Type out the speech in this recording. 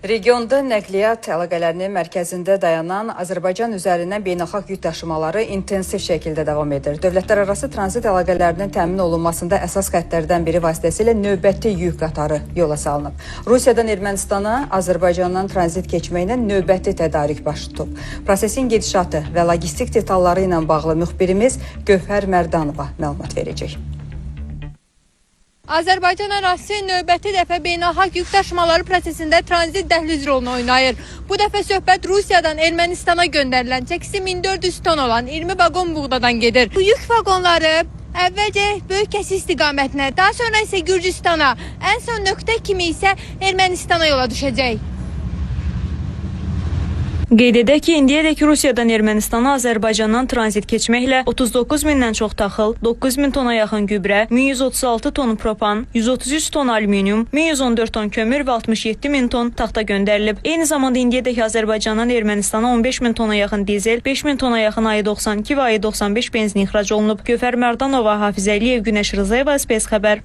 Regionda nəqliyyat əlaqələrinin mərkəzində dayanan Azərbaycan üzərindən beynəlxalq yük daşımaları intensiv şəkildə davam edir. Dövlətlərarası tranzit əlaqələrinin təmin olunmasında əsas xəttlərdən biri vasitəsilə növbəti yük qatarı yola salınıb. Rusiyadan Ermənistana, Azərbaycandan tranzit keçməklə növbəti tədarik baş tutub. Prosesin gedişatı və logistik detalları ilə bağlı müxbirimiz Gövhər Mərdanova məlumat verəcək. Azərbaycan ərazisi növbəti dəfə beynəlxalq yük daşımaları prosesində tranzit dəhliz rolunu oynayır. Bu dəfə söhbət Rusiyadan Ermənistana göndərilən çəkisi 1400 ton olan 20 vaqon buğdadan gedir. Bu yük vaqonları əvvəlcə Böyükəsi istiqamətinə, daha sonra isə Gürcüstana, ən son nöqtə kimi isə Ermənistana yola düşəcək. Qeyd edək ki, indiyədək Rusiyadan Ermənistana Azərbaycandan tranzit keçməklə 39 mindən çox taxıl, 9 min tona yaxın gübrə, 1136 ton propan, 133 ton alüminium, 1114 ton kömür və 67 min ton taxta göndərilib. Eyni zamanda indiyədək Azərbaycandan Ermənistana 15 min tona yaxın dizel, 5 min tona yaxın AE92 və AE95 benzin ixrac olunub. Gövhər Mərdanova, Hafiz Əliyev, Günəş Rızayeva, SPS xəbər.